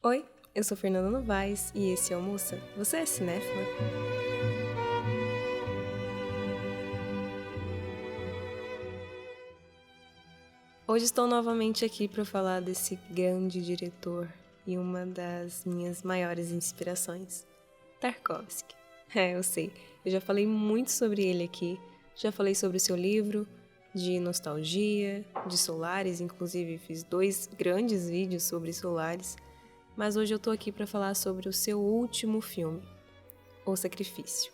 Oi, eu sou Fernanda Novaes e esse é o Moça. Você é cinéfila? Hoje estou novamente aqui para falar desse grande diretor e uma das minhas maiores inspirações, Tarkovsky. Eu sei, eu já falei muito sobre ele aqui, já falei sobre o seu livro, de nostalgia, de Solaris, inclusive fiz 2 grandes vídeos sobre Solaris, mas hoje eu tô aqui para falar sobre o seu último filme, O Sacrifício.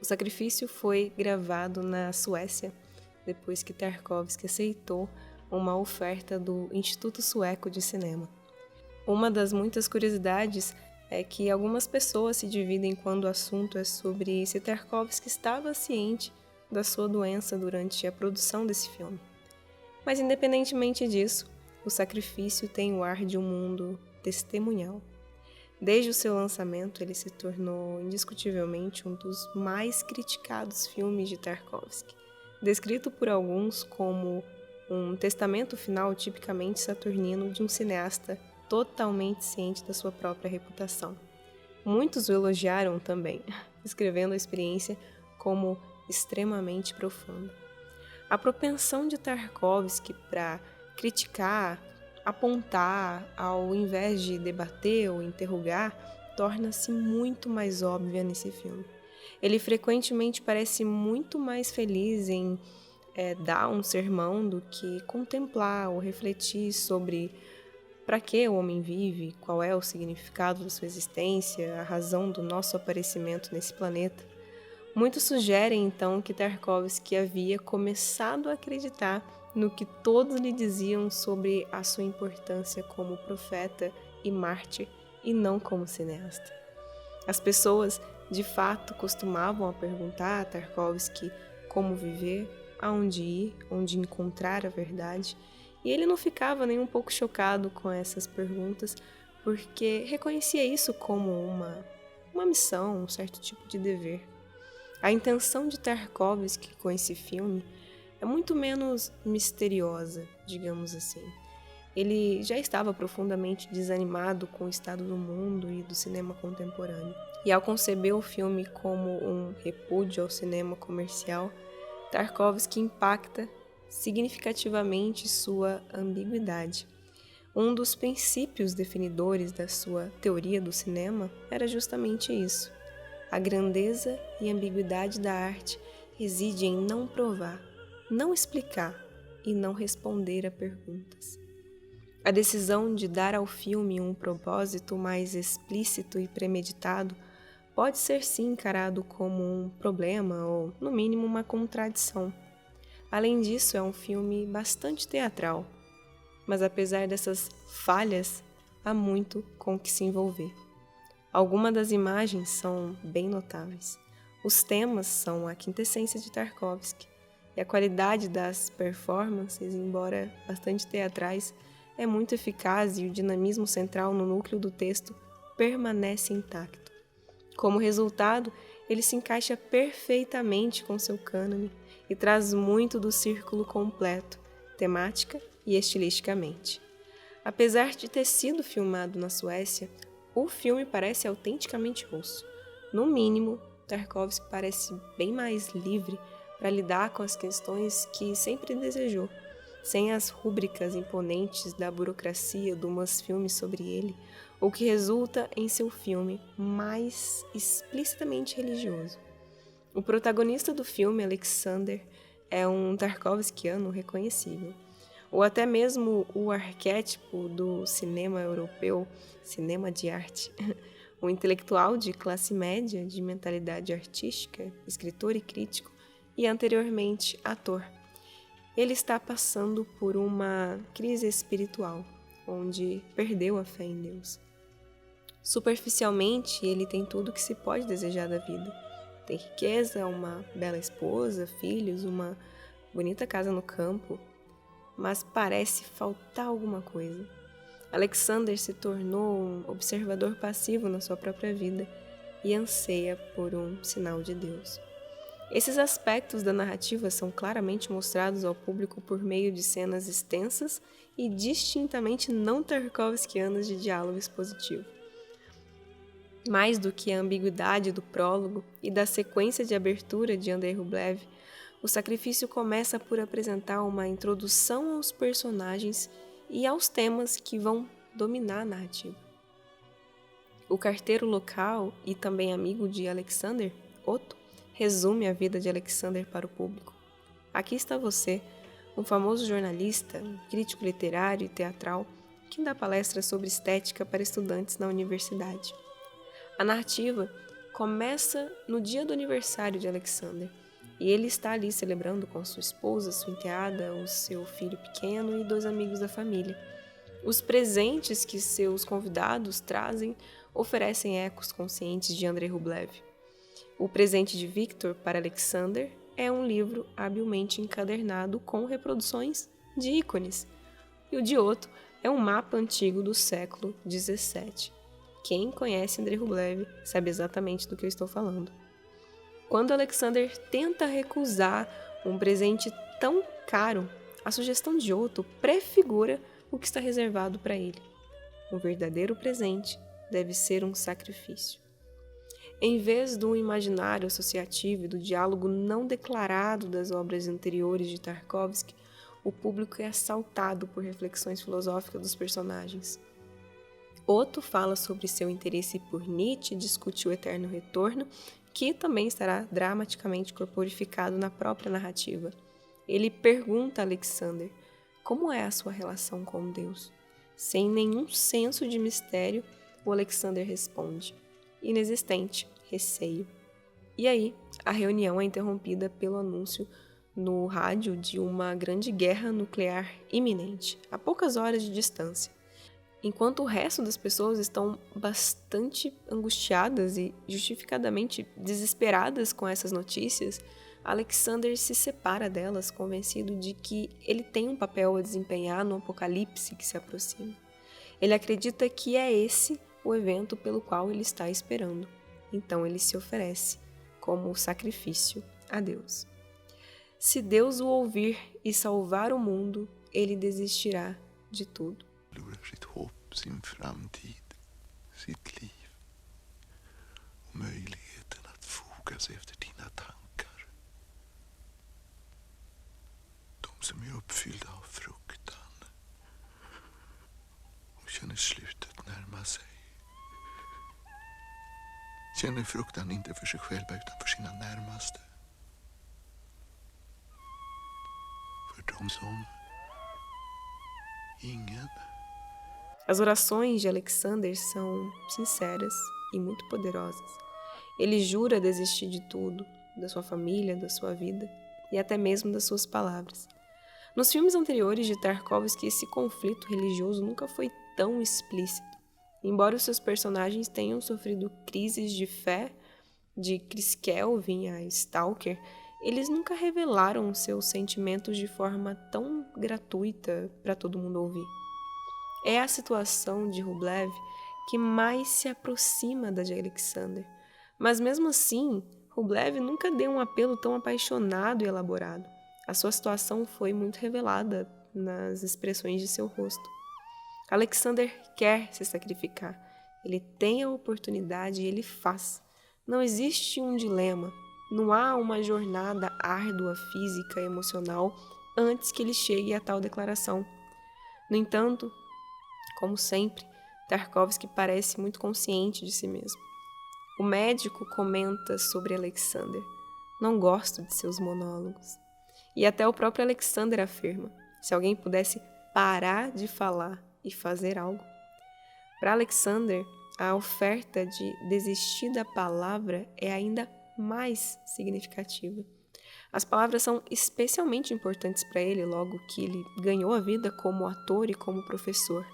O Sacrifício foi gravado na Suécia, depois que Tarkovsky aceitou uma oferta do Instituto Sueco de Cinema. Uma das muitas curiosidades é que algumas pessoas se dividem quando o assunto é sobre se Tarkovsky estava ciente da sua doença durante a produção desse filme. Mas independentemente disso, O Sacrifício tem o ar de um mundo testemunhal. Desde o seu lançamento, ele se tornou indiscutivelmente um dos mais criticados filmes de Tarkovsky, descrito por alguns como um testamento final tipicamente saturnino de um cineasta totalmente ciente da sua própria reputação. Muitos o elogiaram também, descrevendo a experiência como extremamente profunda. A propensão de Tarkovsky para criticar, apontar, ao invés de debater ou interrogar, torna-se muito mais óbvia nesse filme. Ele frequentemente parece muito mais feliz em dar um sermão do que contemplar ou refletir sobre para que o homem vive, qual é o significado da sua existência, a razão do nosso aparecimento nesse planeta. Muitos sugerem, então, que Tarkovsky havia começado a acreditar no que todos lhe diziam sobre a sua importância como profeta e mártir, e não como cineasta. As pessoas, de fato, costumavam a perguntar a Tarkovsky como viver, aonde ir, onde encontrar a verdade, e ele não ficava nem um pouco chocado com essas perguntas, porque reconhecia isso como uma missão, um certo tipo de dever. A intenção de Tarkovsky com esse filme é muito menos misteriosa, digamos assim. Ele já estava profundamente desanimado com o estado do mundo e do cinema contemporâneo. E ao conceber o filme como um repúdio ao cinema comercial, Tarkovsky impacta significativamente sua ambiguidade. Um dos princípios definidores da sua teoria do cinema era justamente isso. A grandeza e ambiguidade da arte reside em não provar, não explicar e não responder a perguntas. A decisão de dar ao filme um propósito mais explícito e premeditado pode ser sim encarado como um problema ou, no mínimo, uma contradição. Além disso, é um filme bastante teatral, mas apesar dessas falhas, há muito com o que se envolver. Algumas das imagens são bem notáveis. Os temas são a quintessência de Tarkovsky, e a qualidade das performances, embora bastante teatrais, é muito eficaz e o dinamismo central no núcleo do texto permanece intacto. Como resultado, ele se encaixa perfeitamente com seu cânone e traz muito do círculo completo, temática e estilisticamente. Apesar de ter sido filmado na Suécia, o filme parece autenticamente russo. No mínimo, Tarkovsky parece bem mais livre para lidar com as questões que sempre desejou, sem as rúbricas imponentes da burocracia do Mosfilme sobre ele, o que resulta em seu filme mais explicitamente religioso. O protagonista do filme, Alexander, é um tarkovskiano reconhecível, ou até mesmo o arquétipo do cinema europeu, cinema de arte, um intelectual de classe média, de mentalidade artística, escritor e crítico, e anteriormente ator. Ele está passando por uma crise espiritual, onde perdeu a fé em Deus. Superficialmente, ele tem tudo o que se pode desejar da vida. Tem riqueza, uma bela esposa, filhos, uma bonita casa no campo, mas parece faltar alguma coisa. Alexander se tornou um observador passivo na sua própria vida e anseia por um sinal de Deus. Esses aspectos da narrativa são claramente mostrados ao público por meio de cenas extensas e distintamente não tarkovskianas de diálogo expositivo. Mais do que a ambiguidade do prólogo e da sequência de abertura de Andrei Rublev, o Sacrifício começa por apresentar uma introdução aos personagens e aos temas que vão dominar a narrativa. O carteiro local e também amigo de Alexander, Otto, resume a vida de Alexander para o público. Aqui está você, um famoso jornalista, um crítico literário e teatral, que dá palestras sobre estética para estudantes na universidade. A narrativa começa no dia do aniversário de Alexander, e ele está ali celebrando com sua esposa, sua enteada, o seu filho pequeno e 2 amigos da família. Os presentes que seus convidados trazem oferecem ecos conscientes de Andrei Rublev. O presente de Victor para Alexander é um livro habilmente encadernado com reproduções de ícones, e o de Otto é um mapa antigo do século XVII. Quem conhece Andrei Rublev sabe exatamente do que eu estou falando. Quando Alexander tenta recusar um presente tão caro, a sugestão de Otto prefigura o que está reservado para ele. Um verdadeiro presente deve ser um sacrifício. Em vez do imaginário associativo e do diálogo não declarado das obras anteriores de Tarkovsky, o público é assaltado por reflexões filosóficas dos personagens. Otto fala sobre seu interesse por Nietzsche e discute o eterno retorno, que também estará dramaticamente corporificado na própria narrativa. Ele pergunta a Alexander como é a sua relação com Deus. Sem nenhum senso de mistério, o Alexander responde: inexistente, receio. E aí, a reunião é interrompida pelo anúncio no rádio de uma grande guerra nuclear iminente, a poucas horas de distância. Enquanto o resto das pessoas estão bastante angustiadas e justificadamente desesperadas com essas notícias, Alexander se separa delas, convencido de que ele tem um papel a desempenhar no apocalipse que se aproxima. Ele acredita que é esse o evento pelo qual ele está esperando. Então ele se oferece como sacrifício a Deus. Se Deus o ouvir e salvar o mundo, ele desistirá de tudo. Sitt hopp, sin framtid, sitt liv och möjligheten att foga sig efter dina tankar. De som är uppfyllda av fruktan och känner slutet närma sig. Känner fruktan inte för sig själva utan för sina närmaste. För de som ingen. As orações de Alexander são sinceras e muito poderosas. Ele jura desistir de tudo, da sua família, da sua vida e até mesmo das suas palavras. Nos filmes anteriores de Tarkovsky, esse conflito religioso nunca foi tão explícito. Embora os seus personagens tenham sofrido crises de fé, de Chris Kelvin a Stalker, eles nunca revelaram seus sentimentos de forma tão gratuita para todo mundo ouvir. É a situação de Rublev que mais se aproxima da de Alexander. Mas mesmo assim, Rublev nunca deu um apelo tão apaixonado e elaborado. A sua situação foi muito revelada nas expressões de seu rosto. Alexander quer se sacrificar. Ele tem a oportunidade e ele faz. Não existe um dilema. Não há uma jornada árdua, física e emocional antes que ele chegue a tal declaração. No entanto, como sempre, Tarkovsky parece muito consciente de si mesmo. O médico comenta sobre Alexander: não gosto de seus monólogos. E até o próprio Alexander afirma: se alguém pudesse parar de falar e fazer algo. Para Alexander, a oferta de desistir da palavra é ainda mais significativa. As palavras são especialmente importantes para ele, logo que ele ganhou a vida como ator e como professor.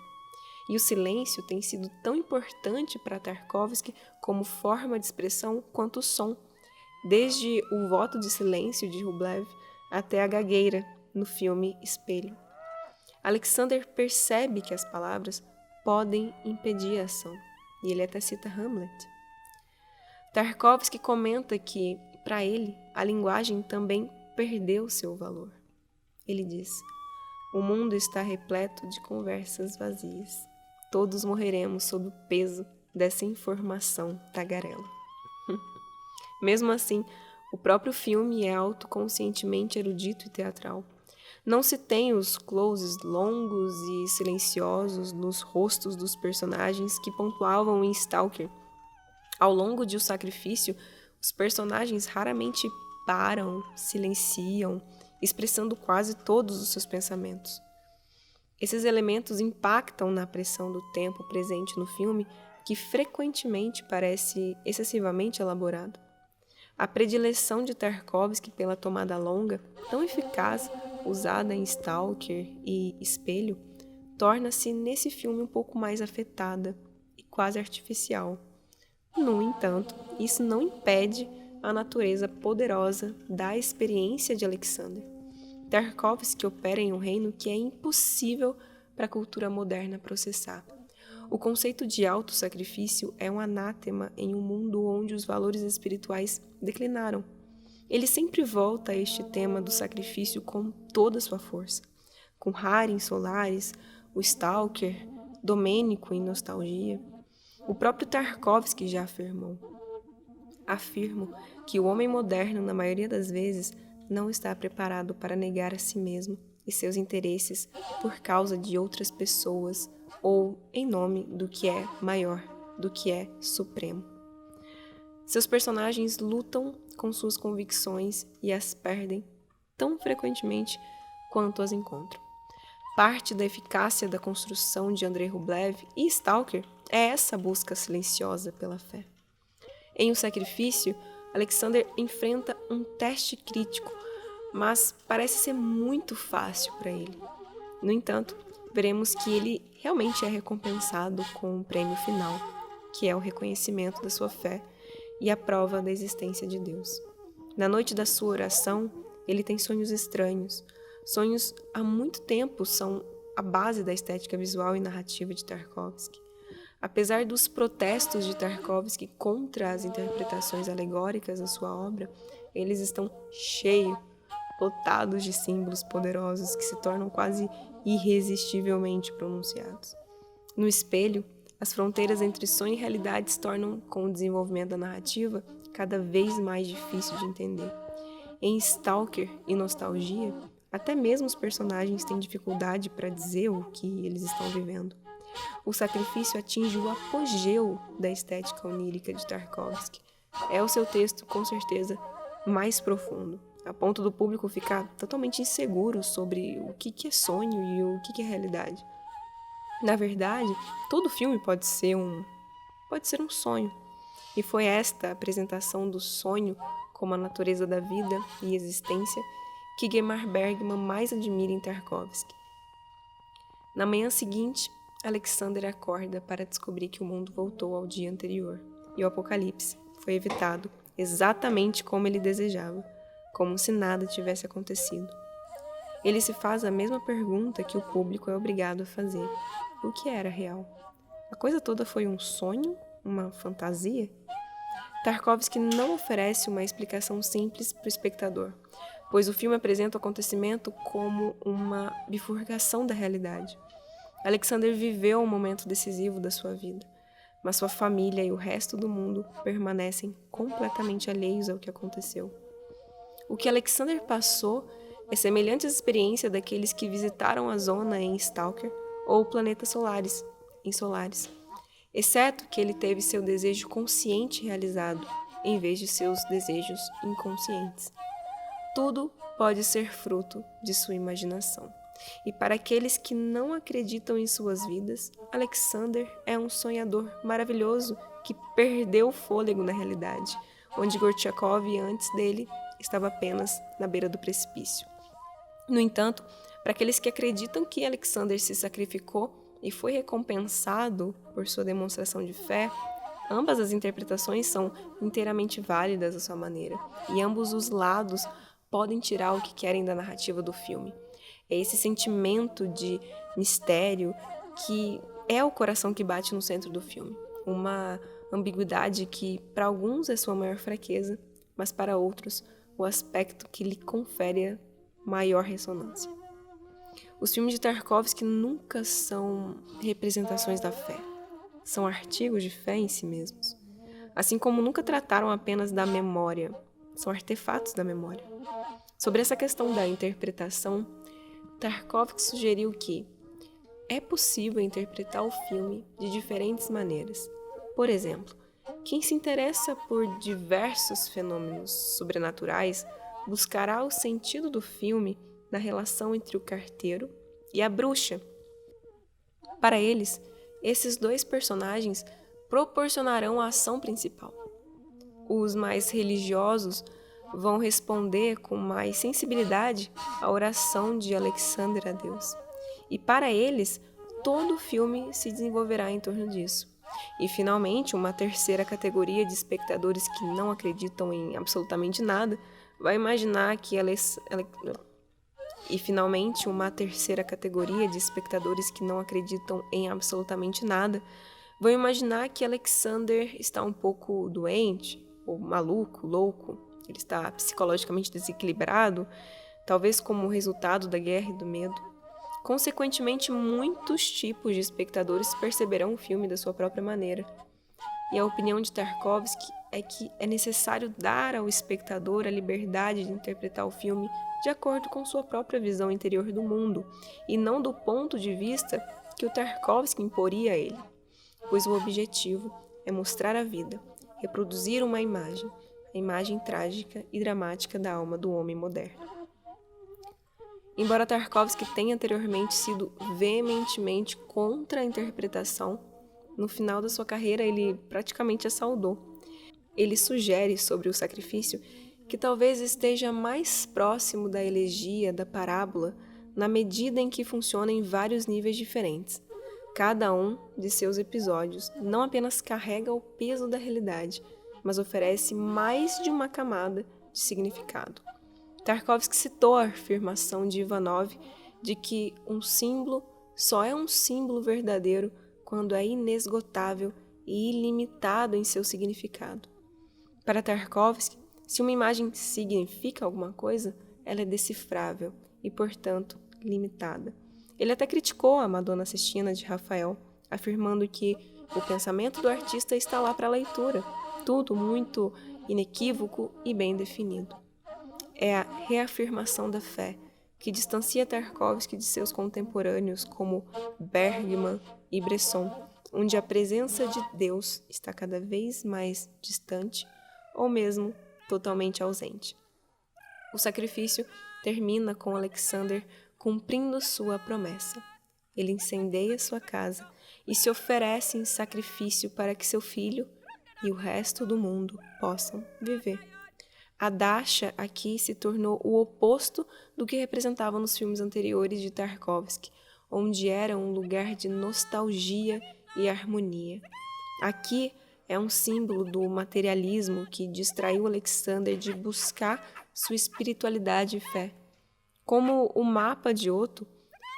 E o silêncio tem sido tão importante para Tarkovsky como forma de expressão quanto o som, desde o voto de silêncio de Rublev até a gagueira no filme Espelho. Alexander percebe que as palavras podem impedir a ação, e ele até cita Hamlet. Tarkovsky comenta que, para ele, a linguagem também perdeu seu valor. Ele diz: O mundo está repleto de conversas vazias. Todos morreremos sob o peso dessa informação tagarela. Mesmo assim, o próprio filme é autoconscientemente erudito e teatral. Não se tem os closes longos e silenciosos nos rostos dos personagens que pontuavam em Stalker. Ao longo de O Sacrifício, os personagens raramente param, silenciam, expressando quase todos os seus pensamentos. Esses elementos impactam na pressão do tempo presente no filme, que frequentemente parece excessivamente elaborado. A predileção de Tarkovsky pela tomada longa, tão eficaz, usada em Stalker e Espelho, torna-se nesse filme um pouco mais afetada e quase artificial. No entanto, isso não impede a natureza poderosa da experiência de Alexander. Tarkovsky opera em um reino que é impossível para a cultura moderna processar. O conceito de autossacrifício é um anátema em um mundo onde os valores espirituais declinaram. Ele sempre volta a este tema do sacrifício com toda a sua força. Com Harry em Solaris, o Stalker, Domênico em Nostalgia. O próprio Tarkovsky já afirmou. Afirmo que o homem moderno, na maioria das vezes, não está preparado para negar a si mesmo e seus interesses por causa de outras pessoas ou em nome do que é maior, do que é supremo. Seus personagens lutam com suas convicções e as perdem tão frequentemente quanto as encontram. Parte da eficácia da construção de Andrei Rublev e Stalker é essa busca silenciosa pela fé. Em O Sacrifício, Alexander enfrenta um teste crítico, mas parece ser muito fácil para ele. No entanto, veremos que ele realmente é recompensado com um prêmio final, que é o reconhecimento da sua fé e a prova da existência de Deus. Na noite da sua oração, ele tem sonhos estranhos. Sonhos há muito tempo são a base da estética visual e narrativa de Tarkovsky. Apesar dos protestos de Tarkovsky contra as interpretações alegóricas da sua obra, eles estão lotados de símbolos poderosos que se tornam quase irresistivelmente pronunciados. No Espelho, as fronteiras entre sonho e realidade se tornam, com o desenvolvimento da narrativa, cada vez mais difícil de entender. Em Stalker e Nostalgia, até mesmo os personagens têm dificuldade para dizer o que eles estão vivendo. O Sacrifício atinge o apogeu da estética onírica de Tarkovsky. É o seu texto, com certeza, mais profundo, a ponto do público ficar totalmente inseguro sobre o que é sonho e o que é realidade. Na verdade, todo filme pode ser um sonho. E foi esta apresentação do sonho como a natureza da vida e existência que Ingmar Bergman mais admira em Tarkovsky. Na manhã seguinte, Alexander acorda para descobrir que o mundo voltou ao dia anterior e o apocalipse foi evitado exatamente como ele desejava, como se nada tivesse acontecido. Ele se faz a mesma pergunta que o público é obrigado a fazer: o que era real? A coisa toda foi um sonho? Uma fantasia? Tarkovsky não oferece uma explicação simples para o espectador, pois o filme apresenta o acontecimento como uma bifurcação da realidade. Alexander viveu um momento decisivo da sua vida, mas sua família e o resto do mundo permanecem completamente alheios ao que aconteceu. O que Alexander passou é semelhante à experiência daqueles que visitaram a zona em Stalker ou o planeta Solaris, em Solaris, exceto que ele teve seu desejo consciente realizado, em vez de seus desejos inconscientes. Tudo pode ser fruto de sua imaginação. E para aqueles que não acreditam em suas vidas, Alexander é um sonhador maravilhoso que perdeu o fôlego na realidade, onde Gorchakov, antes dele, estava apenas na beira do precipício. No entanto, para aqueles que acreditam que Alexander se sacrificou e foi recompensado por sua demonstração de fé, ambas as interpretações são inteiramente válidas à sua maneira, e ambos os lados podem tirar o que querem da narrativa do filme. É esse sentimento de mistério que é o coração que bate no centro do filme. Uma ambiguidade que, para alguns, é sua maior fraqueza, mas para outros, o aspecto que lhe confere maior ressonância. Os filmes de Tarkovsky nunca são representações da fé. São artigos de fé em si mesmos. Assim como nunca trataram apenas da memória. São artefatos da memória. Sobre essa questão da interpretação, Tarkovsky sugeriu que é possível interpretar o filme de diferentes maneiras. Por exemplo, quem se interessa por diversos fenômenos sobrenaturais buscará o sentido do filme na relação entre o carteiro e a bruxa. Para eles, esses dois personagens proporcionarão a ação principal. Os mais religiosos vão responder com mais sensibilidade à oração de Alexander a Deus. E para eles, todo o filme se desenvolverá em torno disso. E, finalmente, uma terceira categoria de espectadores que não acreditam em absolutamente nada vai imaginar que Alexander está um pouco doente, ou maluco, louco. Ele está psicologicamente desequilibrado, talvez como resultado da guerra e do medo. Consequentemente, muitos tipos de espectadores perceberão o filme da sua própria maneira. E a opinião de Tarkovsky é que é necessário dar ao espectador a liberdade de interpretar o filme de acordo com sua própria visão interior do mundo, e não do ponto de vista que o Tarkovsky imporia a ele, pois o objetivo é mostrar a vida, reproduzir uma imagem, a imagem trágica e dramática da alma do homem moderno. Embora Tarkovsky tenha anteriormente sido veementemente contra a interpretação, no final da sua carreira ele praticamente a saudou. Ele sugere sobre o sacrifício que talvez esteja mais próximo da elegia, da parábola, na medida em que funciona em vários níveis diferentes. Cada um de seus episódios não apenas carrega o peso da realidade, mas oferece mais de uma camada de significado. Tarkovsky citou a afirmação de Ivanov de que um símbolo só é um símbolo verdadeiro quando é inesgotável e ilimitado em seu significado. Para Tarkovsky, se uma imagem significa alguma coisa, ela é decifrável e, portanto, limitada. Ele até criticou a Madonna Sistina de Rafael, afirmando que o pensamento do artista está lá para a leitura, tudo muito inequívoco e bem definido. É a reafirmação da fé que distancia Tarkovsky de seus contemporâneos como Bergman e Bresson, onde a presença de Deus está cada vez mais distante ou mesmo totalmente ausente. O sacrifício termina com Alexander cumprindo sua promessa. Ele incendeia sua casa e se oferece em sacrifício para que seu filho e o resto do mundo possam viver. A Dasha aqui se tornou o oposto do que representava nos filmes anteriores de Tarkovsky, onde era um lugar de nostalgia e harmonia. Aqui é um símbolo do materialismo que distraiu Alexander de buscar sua espiritualidade e fé. Como o mapa de Otto,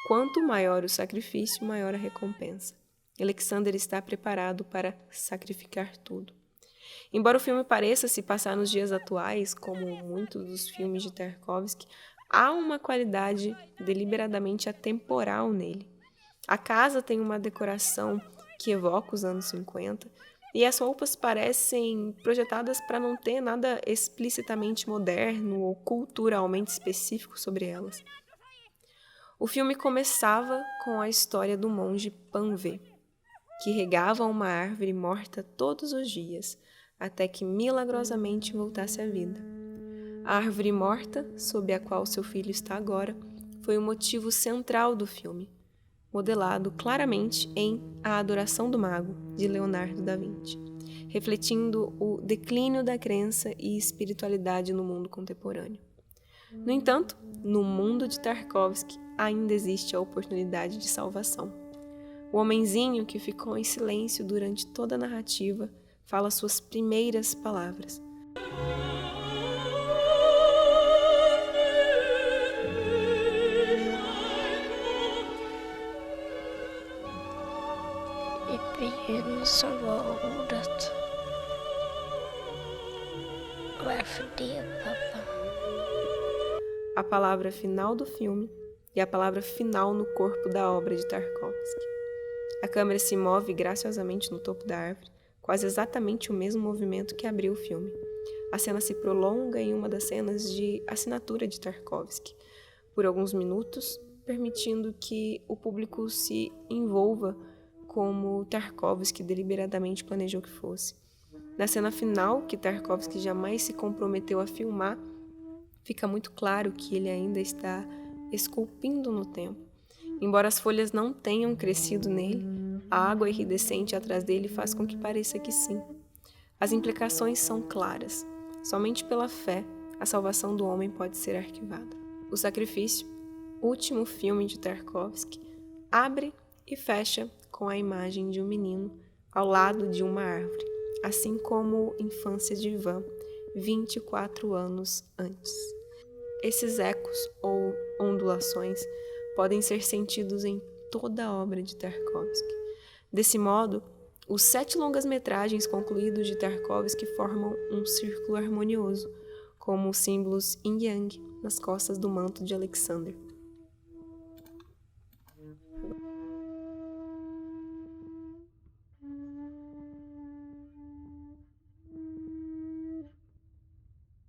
quanto maior o sacrifício, maior a recompensa. Alexander está preparado para sacrificar tudo. Embora o filme pareça se passar nos dias atuais, como muitos dos filmes de Tarkovsky, há uma qualidade deliberadamente atemporal nele. A casa tem uma decoração que evoca os anos 50, e as roupas parecem projetadas para não ter nada explicitamente moderno ou culturalmente específico sobre elas. O filme começava com a história do monge Panvé, que regava uma árvore morta todos os dias, até que milagrosamente voltasse à vida. A árvore morta, sob a qual seu filho está agora, foi o motivo central do filme, modelado claramente em A Adoração do Mago, de Leonardo da Vinci, refletindo o declínio da crença e espiritualidade no mundo contemporâneo. No entanto, no mundo de Tarkovsky ainda existe a oportunidade de salvação. O homenzinho que ficou em silêncio durante toda a narrativa fala suas primeiras palavras. I begynnelsen var ordet. Varför det, pappa? A palavra final do filme e a palavra final no corpo da obra de Tarkovsky. A câmera se move graciosamente no topo da árvore, quase exatamente o mesmo movimento que abriu o filme. A cena se prolonga em uma das cenas de assinatura de Tarkovsky, por alguns minutos, permitindo que o público se envolva como Tarkovsky deliberadamente planejou que fosse. Na cena final, que Tarkovsky jamais se comprometeu a filmar, fica muito claro que ele ainda está esculpindo no tempo. Embora as folhas não tenham crescido nele, a água iridescente atrás dele faz com que pareça que sim. As implicações são claras. Somente pela fé, a salvação do homem pode ser arquivada. O Sacrifício, último filme de Tarkovsky, abre e fecha com a imagem de um menino ao lado de uma árvore, assim como Infância de Ivan, 24 anos antes. Esses ecos ou ondulações podem ser sentidos em toda a obra de Tarkovsky. Desse modo, os 7 longas-metragens concluídos de Tarkovsky formam um círculo harmonioso, como os símbolos yin-yang nas costas do manto de Alexander.